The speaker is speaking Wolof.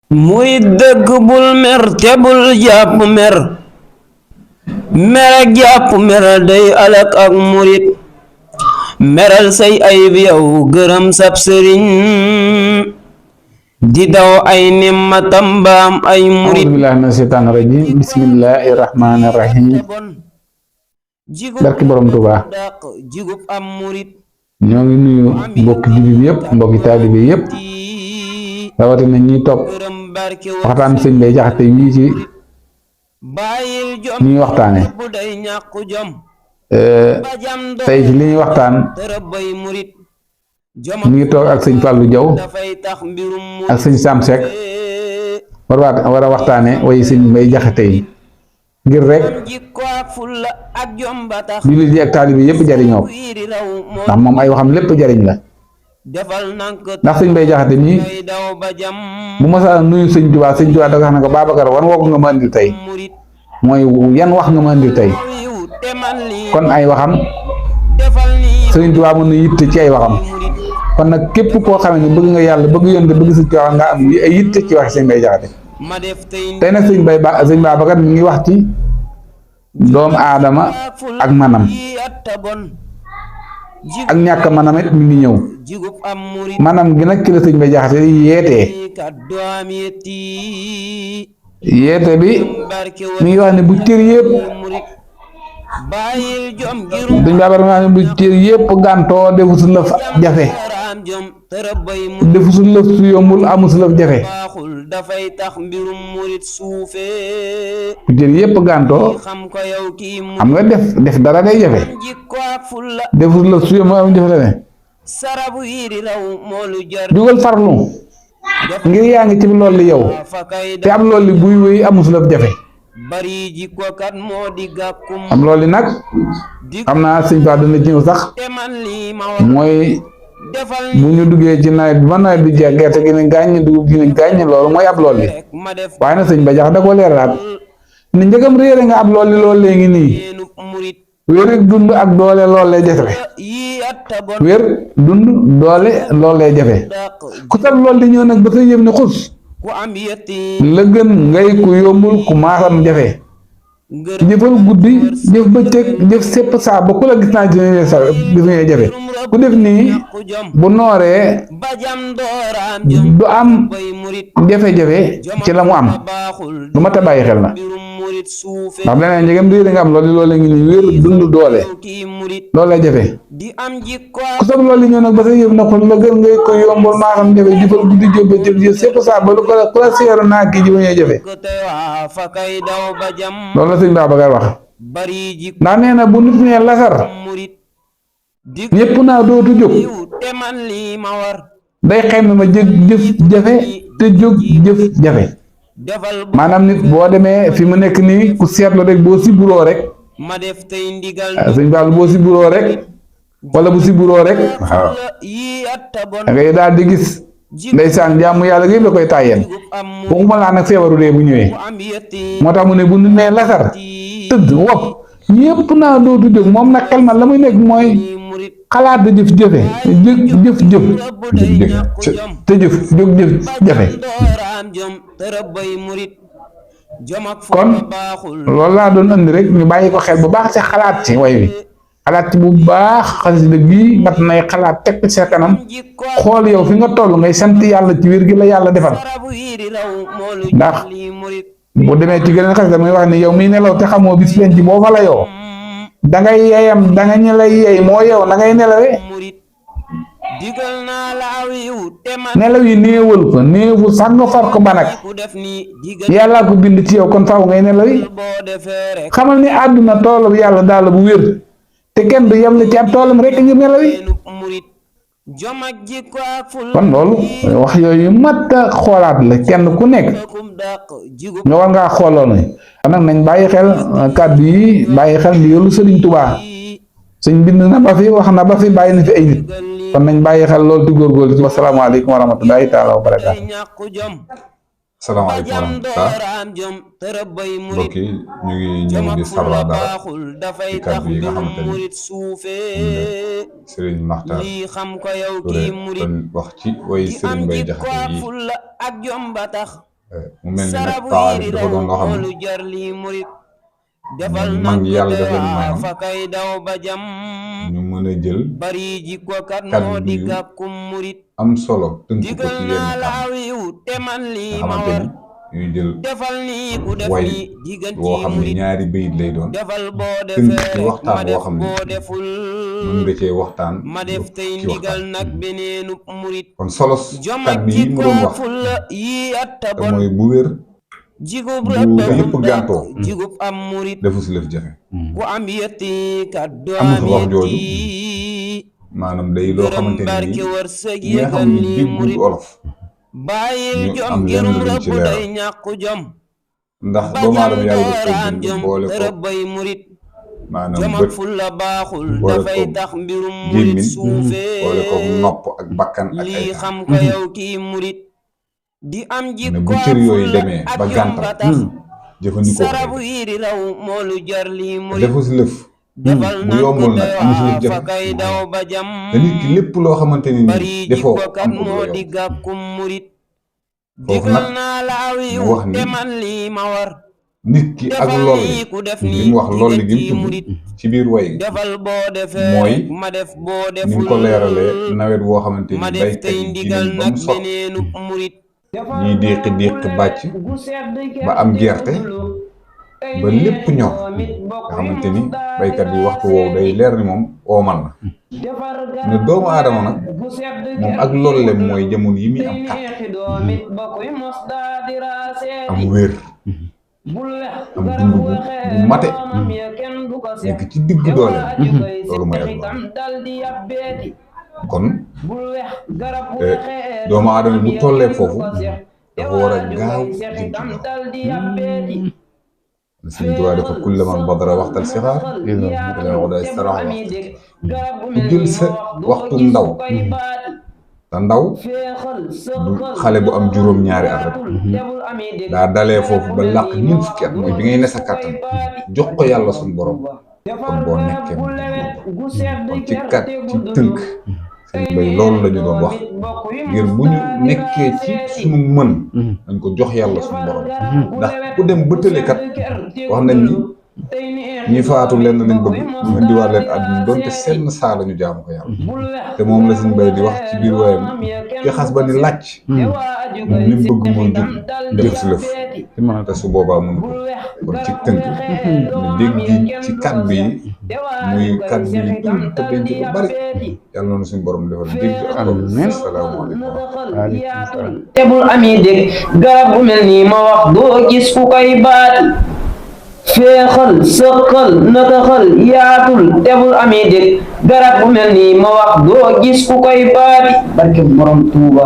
muy dëgg bul mer te bul jàpp mer mer ak jàpp meral day alak ak murit meral say ayib yow gërëm sab sëriñ di daw ay nimmatam baam ay murit a'uuzu billaahi mina sheytaani rajiim bismillaahi rahmaani rahiim barki borom Tuubaa jigub am murit ñoo ngi nuyu mbokki jullit yëpp mbokki taalibe yëpp rawatina ñuy topp waxtaan sëñ Mbay Jaxate wii ci ñuy waxtaane tey ci li ñuy waxtaan ñu ngi toog ak sëñ Fallou Diaw ak sëñ Sam Seck war a waxtaane way sëñ Mbay Jaxate yi ngir rek jullit yi ak taalibe yëpp jariñoo ko ndax moom ay waxam lépp jariñ la ndax sëñ Mbay Jaxate nii bu ma nuyu sëñ Tuubaa da ko wax ne ko Babacar wan woo ko nga ma andil tey mooy yan wax nga ma andil tey kon ay waxam sëñ Tuubaa mën na yitte ci ay waxam kon nag képp koo xamee ne bëgg nga yàlla bëgg yonte bëgg sëñ Tuubaa nga am ay yitte ci waxi sëñ Mbay Jaxate tey nag sëñ Babacar mi ngi wax ci doomu aadama ak manam ak ñàkk manam it mi ngi ñëw manam gi nag ki la sëñ Mbay Jaxate yeete bi mi ngi wax ne bu cër yëpp sëñ Babacar mi wax ne bu cër yëpp gàntoo defu su lëf jafe defu su lëf su yombul amu su lëf jafe bu cër yëpp gàntoo xam nga def dara day jafe defu su lëf su yombul amu jafe la jugal farlu ngir yaa ngi ci loolu li yow te am loolu li buy wéy amu su lëf jafe am loolu li nag xam naa sëñ Fa dana ci ñëw sax mooy bu ñu duggee ci nawet bi ba nawet bi jeex gerte gi ne gàññ dugub gi ne gàññ loolu mooy ab lool li waaye nag sëñ Ba Jax da koo leeralaat ne njëgam réere nga ab lool li loolu léegi nii wér ak dund ak doole loolu lay jafe wér dund doole loolu lay jafe ku sab lool di ñëw nag ba sa yëf ne xus la gën ngay ku yombul ku maasam jafe jëfal guddi jëf bëccëg jëf sépp saa ba ku la gis naa ci ne jafe ku def nii bu nooree du am jafe-jafe ci la mu am lu ma ta bàyyi xel na ndax leneen njëgam réer nga am loolu la ngi nii wér dund doole loolu lay jafe ku soog loolu li ñëw nag ba sa yëf na xul la gën ngay ko yombal maa xam jafe jëfal guddi jëf bëccëg jëf sépp saa ba ku la seeru naa kii ji ba ñuy jafe loolu la sëñ Babacar wax ndax nee na bu nit ñee lasar ñépp naa dootu jóg day xem ma jëf jafe te jóg jëf jafe maanaam nit boo demee fi mu nekk nii ku seetlu rek boo siburoo rek sëñ Fall boo siburoo rek wala bu siburoo rek waaw da ngay daal di gis ndeysaan jàmm yàlla gi la koy tàyyeen waxuma laa nag feebaru dee bu ñëwee moo tax mu ne bu nit nee lasar tëdd wopp ñépp naa dootu jóg moom nag xel ma la muy nekk mooy xalaat da jëf jafe jëf te jëf jafe kon loolu laa doon andi rek ñu bàyyi ko xel bu baax ci xalaat ci way wi xalaat ci bu baax xasida gi mat nay xalaat teg ci sa kanam xool yow fi nga toll ngay sant yàlla ci wér gi la yàlla defal ndax bu demee ci geneen xasida muy wax ne yow miy nelaw te xamoo bis leen ci boo fa la yoo da ngay yeyam da nga ñu lay yey moo yow na ngay nelawe nelaw yi néewal ko néewu sax nga far ko ba nag yàllaa ko bind ci yow kon faaw ngay nelaw yi xamal ni àdduna toolam yàlla daal bu wér te kenn du yem la ci ab toolam rek ngir nelaw yi kon loolu wax yooyu mat a xoolaat la kenn ku nekk nga war ngaa xooloon ne nag nañ bàyyi xel kàddu yi bàyyi xel ndi yoolu Sëriñ Tuubaa sëñ bind na ba fi wax na ba fi bàyyi na fi ay nit kon nañ bàyyi xel loolu di góorgóorlu ci wasalaamaaleykum wa rahmatullahi taala wa barakaatu salaamaaleykum wa rahmatulah mbokk yi ñu ngi ñëw di sarwa dara ci kàddu yi nga xamante ni Serigne Makhtar Touré doon wax ci way Serigne Mbay Jaxate yi mu mel ni nag taarif dafa doon loo xam ne mag ñi yàlla def leen mayoon ñu mën a jël kàddu yu am solo tënk ko ci yenn kàddu nga xamante ni ñuy jël way woo xam ne ñaari bayit lay doon tënk ci waxtaan woo xam ne mën nga cee waxtaan ci waxtaan kon solos kàddu yi mu doon wax te mooy bu wér bu yëpp gàntoo defu si lëf jafe am na fa wax jooju maanaam day loo xamante ni ñi nga xam ne déggul olof ñu am lenn luñ ci leeral ndax doomu aadama yàlla daf ko bind boole ko maanaam bët boole ko gémmiñ boole ko nopp ak bakkan ak ay ne bu cër yooyu demee ba gàntal jëfandikoo ko defu si lëf bu yombul nag am si lëf jafe te nit ki lépp loo xamante ni defoo am ko bu yomb foofu nag mu wax ni nit ki ak lolli li mu wax lolli gi mu tudd ci biir way mooy ni mu ko leeralee nawet woo xamante ni baykat yi ji nañ ba mu sot ñuy déqi bàcc ba am gerte ba lépp ñor nga xamante ni baykat bi waxtu woowu day leer ni moom oomal na ne doomu aadama nag moom ak lollem mooy jamono yi muy am kàtt am wér am dund bu mate nekk ci digg doole loolu mooy ak loolu kon doomu aadama bu tollee foofu dafa war a gaaw jëm ci loolu Sëriñ Tuubaa dafa kullaman badara waxtal sixaar ila wada istaraha waxtu ku jël sa waxtu ndaw te ndaw du xale bu am juróom-ñaari at rek daa dalee foofu ba làq ñeent fukki at mooy bi ngay ne sa kàttan jox ko yàlla suñu borom kon boo nekkee kon ci tënk sëñ Bay loolu la ñu doon wax ngir bu ñu nekkee ci suñu mën dañ ko jox yàlla suñu borom ndax ku dem ba tëlekat wax nañ ni ñi faatu lenn lañ bëgg ñu indiwaat leen àdduna doonte seen saa la ñu jaamu ko yàlla te moom la sëñ Bay di wax ci biir waayam ki xas ba ni làcc moom li mu bëgg mooy jub jëf si lëf te su boobaa mënu ko kon ci tënk ñu dégg ci kàddu yi muy kàddu yi tuuti te denc lu bari yàlla noonu suñu borom defal dégg ak asalaamaaleykum tebul ami dégg garab bu mel nii ma wax doo gis ku koy baati feexal sëqal nataxal yaatul tebul ami dégg garab bu mel nii ma wax doo gis ku koy baati barke borom Tuuba